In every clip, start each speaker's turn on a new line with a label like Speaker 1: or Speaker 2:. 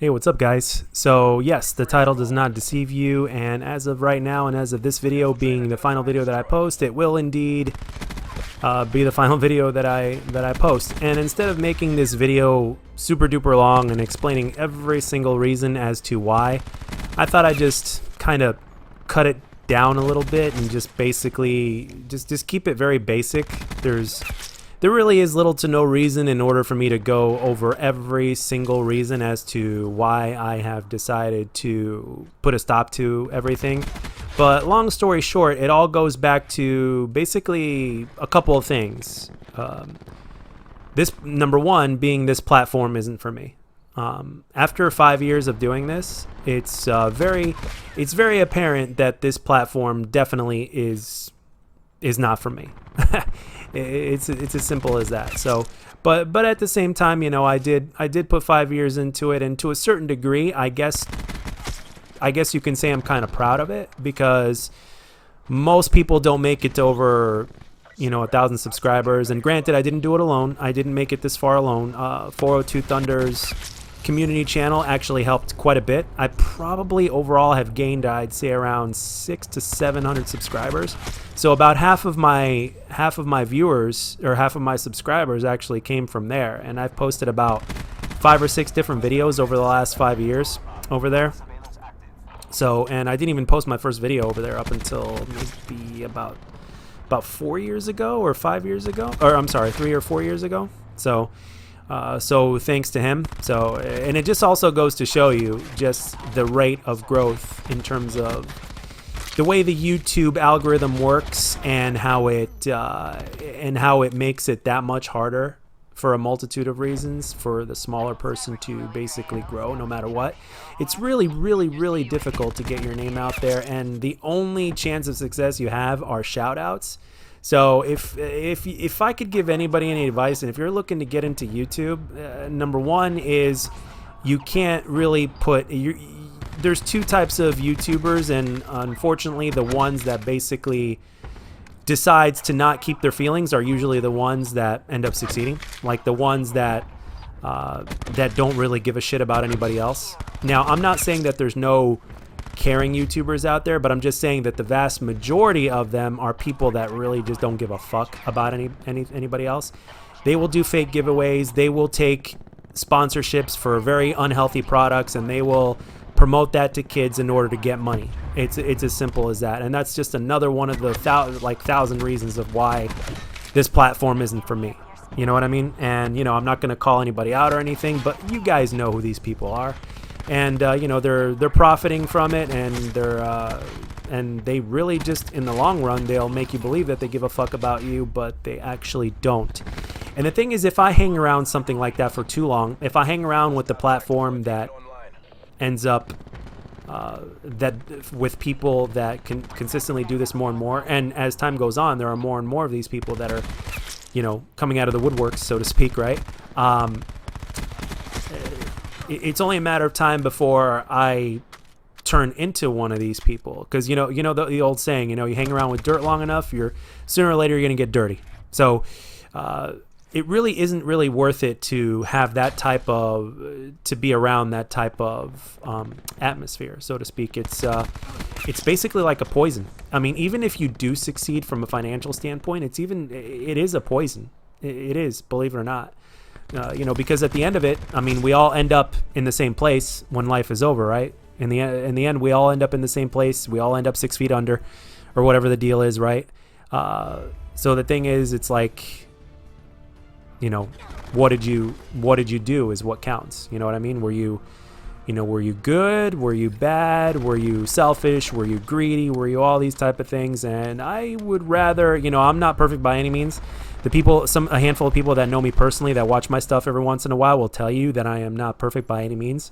Speaker 1: Hey, what's up, guys? So, yes, the title does not deceive you, and as of right now, and as of this video being the final video that I post, it will indeed be the final video that I post. And instead of making this video super duper long and explaining every single reason as to why, I thought I'd just kind of cut it down a little bit and just basically just keep it very basic. There really is little to no reason in order for me to go over every single reason as to why I have decided to put a stop to everything. But long story short, it all goes back to basically a couple of things. This number one being this platform isn't for me. After 5 years of doing this, it's very apparent that this platform definitely is not for me. It's as simple as that. So, but at the same time, you know, I did put 5 years into it, and to a certain degree, I guess you can say I'm kind of proud of it, because most people don't make it to over, 1,000 subscribers. And granted, I didn't do it alone. I didn't make it this far alone. 402 Thunder's community channel actually helped quite a bit. I probably overall have gained, I'd say, around 600 to 700 subscribers. So about half of my viewers, or half of my subscribers, actually came from there. And I've posted about 5 or 6 different videos over the last 5 years over there. So, and I didn't even post my first video over there up until maybe about 4 years ago or 5 years ago, or I'm sorry, 3 or 4 years ago. So thanks to him. So, and it just also goes to show you just the rate of growth in terms of the way the YouTube algorithm works, and how it makes it that much harder for a multitude of reasons for the smaller person to basically grow no matter what. It's really difficult to get your name out there, and the only chance of success you have are shout outs. So if I could give anybody any advice, and if you're looking to get into YouTube, number one is you can't really put there's two types of YouTubers, and unfortunately the ones that basically decides to not keep their feelings are usually the ones that end up succeeding, like the ones that don't really give a shit about anybody else. Now, I'm not saying that there's no caring YouTubers out there, but I'm just saying that the vast majority of them are people that really just don't give a fuck about anybody else. They will do fake giveaways. They will take sponsorships for very unhealthy products, and they will promote that to kids in order to get money. It's as simple as that. And that's just another one of the thousand reasons of why this platform isn't for me. You know what I mean? And I'm not going to call anybody out or anything, but you guys know who these people are. And they're profiting from it, and they really just, in the long run, they'll make you believe that they give a fuck about you, but they actually don't. And the thing is, if I hang around something like that for too long, if I hang around with the platform that ends up with people that can consistently do this more and more, and as time goes on, there are more and more of these people that are coming out of the woodworks, so to speak, right? It's only a matter of time before I turn into one of these people, because the old saying, you hang around with dirt long enough, sooner or later you're gonna get dirty. So it really isn't really worth it to have to be around that type of atmosphere, so to speak. It's basically like a poison. I mean, even if you do succeed from a financial standpoint, it is a poison. It is, believe it or not. Because at the end of it, I mean, we all end up in the same place when life is over, right? In the end, we all end up in the same place. We all end up 6 feet under, or whatever the deal is, right? So the thing is, it's like, what did you do is what counts. You know what I mean? Were you good? Were you bad? Were you selfish? Were you greedy? Were you all these type of things? And I would rather, I'm not perfect by any means. A handful of people that know me personally, that watch my stuff every once in a while, will tell you that I am not perfect by any means.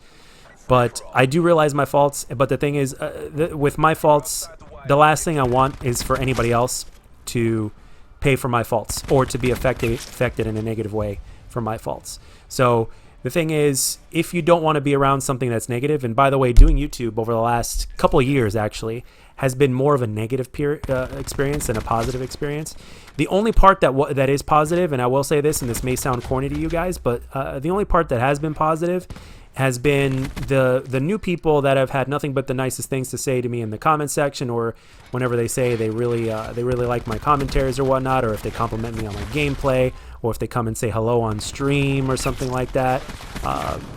Speaker 1: But I do realize my faults. But the thing is, with my faults, the last thing I want is for anybody else to pay for my faults, or to be affected in a negative way for my faults. So the thing is, if you don't want to be around something that's negative, and by the way, doing YouTube over the last couple of years actually has been more of a negative experience than a positive experience. The only part that is positive, and I will say this, and this may sound corny to you guys, but the only part that has been positive has been the new people that have had nothing but the nicest things to say to me in the comment section, or whenever they say they really like my commentaries or whatnot, or if they compliment me on my gameplay, or if they come and say hello on stream or something like that.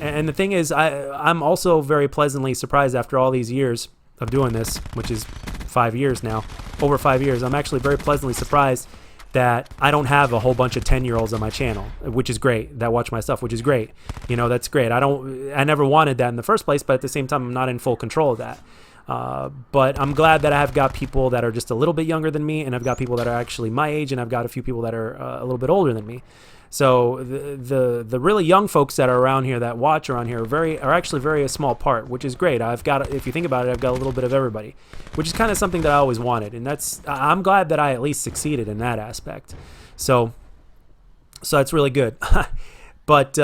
Speaker 1: And the thing is, I'm also very pleasantly surprised after all these years of doing this, which is 5 years now, over 5 years. I'm actually very pleasantly surprised that I don't have a whole bunch of 10-year-olds on my channel, which is great, that watch my stuff, which is great. You know, that's great. I never wanted that in the first place, but at the same time, I'm not in full control of that. But I'm glad that I have got people that are just a little bit younger than me, and I've got people that are actually my age, and I've got a few people that are a little bit older than me. So the really young folks that are around here that watch around here are actually very a small part, which is great. I've got, if you think about it, I've got a little bit of everybody, which is kind of something that I always wanted, and I'm glad that I at least succeeded in that aspect. So that's really good. But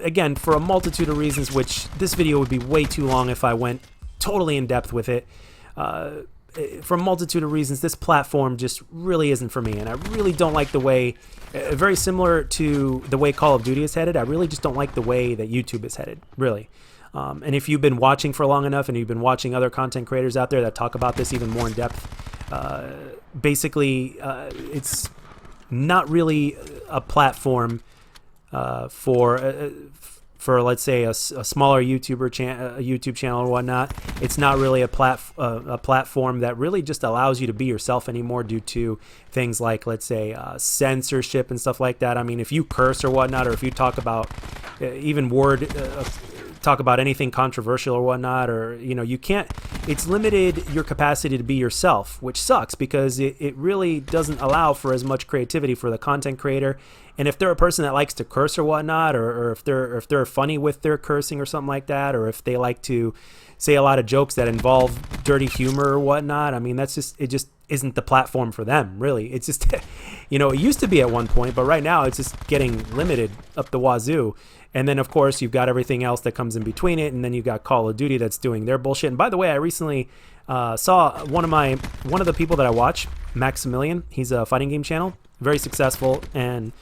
Speaker 1: again, for a multitude of reasons, which this video would be way too long if I went totally in depth with it. For a multitude of reasons, this platform just really isn't for me, and I really don't like the way, very similar to the way Call of Duty is headed, I really just don't like the way that YouTube is headed, really. And if you've been watching for long enough, and you've been watching other content creators out there that talk about this even more in depth, basically, it's not really a platform for let's say a smaller YouTube channel or whatnot. It's not really a platform that really just allows you to be yourself anymore, due to things like, let's say, censorship and stuff like that. I mean, if you curse or whatnot, or if you talk about talk about anything controversial or whatnot, or you can't, it's limited your capacity to be yourself, which sucks, because it really doesn't allow for as much creativity for the content creator. And if they're a person that likes to curse or whatnot, or if they're funny with their cursing or something like that, or if they like to say a lot of jokes that involve dirty humor or whatnot, I mean, it just isn't the platform for them, really. It's just, it used to be at one point, but right now it's just getting limited up the wazoo. And then, of course, you've got everything else that comes in between it, and then you've got Call of Duty that's doing their bullshit. And by the way, I recently saw one of the people that I watch, Maximilian. He's a fighting game channel, very successful, and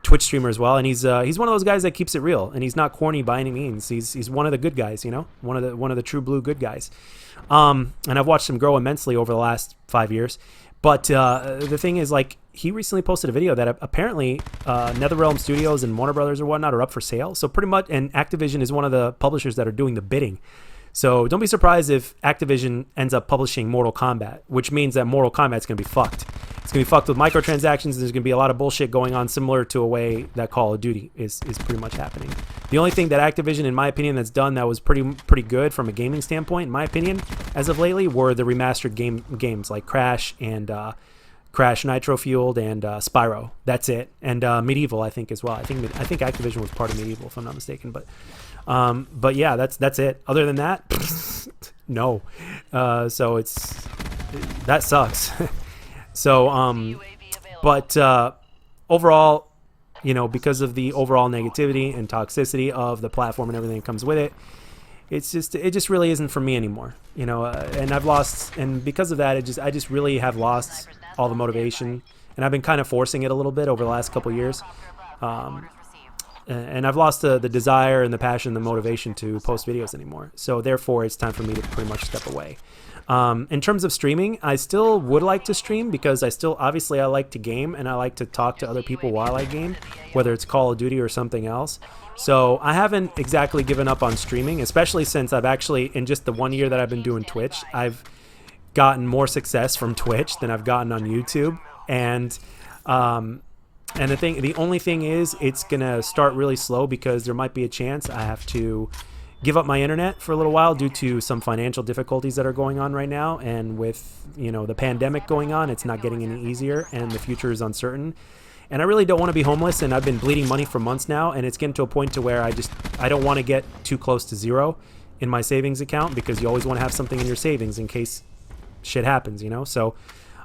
Speaker 1: Twitch streamer as well, and he's one of those guys that keeps it real, and he's not corny by any means. He's one of the good guys, one of the true blue good guys. And I've watched him grow immensely over the last 5 years. But the thing is, like, he recently posted a video that apparently NetherRealm Studios and Warner Brothers or whatnot are up for sale. So pretty much, and Activision is one of the publishers that are doing the bidding. So don't be surprised if Activision ends up publishing Mortal Kombat, which means that Mortal Kombat's going to be fucked. It's going to be fucked with microtransactions, and there's going to be a lot of bullshit going on, similar to a way that Call of Duty is pretty much happening. The only thing that Activision, in my opinion, that's done that was pretty good from a gaming standpoint, in my opinion, as of lately, were the remastered games like Crash and Crash Nitro Fueled and Spyro. That's it. And Medieval, I think, as well. I think Activision was part of Medieval, if I'm not mistaken. But yeah, that's it. Other than that, no. So that sucks. So but overall, because of the overall negativity and toxicity of the platform and everything that comes with it, it just really isn't for me anymore. And I've lost, and because of that, I just really have lost all the motivation, and I've been kind of forcing it a little bit over the last couple years. And I've lost the desire and the passion, the motivation to post videos anymore. So therefore, it's time for me to pretty much step away. In terms of streaming, I still would like to stream, because obviously I like to game, and I like to talk to other people while I game, whether it's Call of Duty or something else. So I haven't exactly given up on streaming, especially since I've actually, in just the 1 year that I've been doing Twitch, I've gotten more success from Twitch than I've gotten on YouTube. And the only thing is, it's gonna start really slow, because there might be a chance I have to give up my internet for a little while due to some financial difficulties that are going on right now, and with the pandemic going on, it's not getting any easier, and the future is uncertain. And I really don't want to be homeless, and I've been bleeding money for months now, and it's getting to a point to where I don't want to get too close to zero in my savings account, because you always want to have something in your savings in case shit happens, So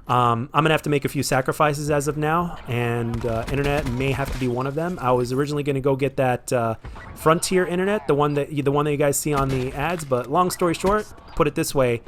Speaker 1: I'm gonna have to make a few sacrifices as of now, and internet may have to be one of them. I was originally gonna go get that Frontier internet, the one that you guys see on the ads, but long story short, put it this way,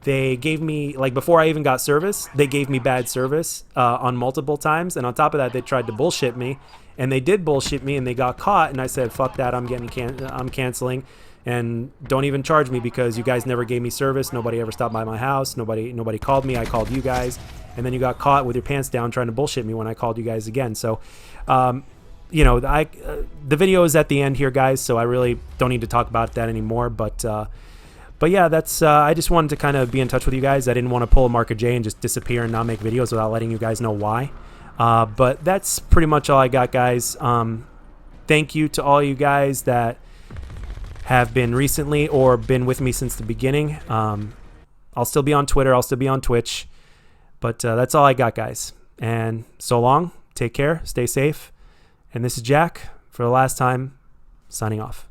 Speaker 1: they gave me, like, before I even got service, they gave me bad service on multiple times. And on top of that, they tried to bullshit me. And they did bullshit me, and they got caught. And I said, fuck that, I'm canceling. And don't even charge me because you guys never gave me service. Nobody ever stopped by my house. Nobody called me. I called you guys. And then you got caught with your pants down trying to bullshit me when I called you guys again. So, you know, the video is at the end here, guys, so I really don't need to talk about that anymore. But yeah, that's I just wanted to kind of be in touch with you guys. I didn't want to pull a Mark or J and just disappear and not make videos without letting you guys know why. But that's pretty much all I got, guys. Thank you to all you guys that have been recently or been with me since the beginning. I'll still be on Twitter. I'll still be on Twitch. But that's all I got, guys. And so long. Take care. Stay safe. And this is Jack, for the last time, signing off.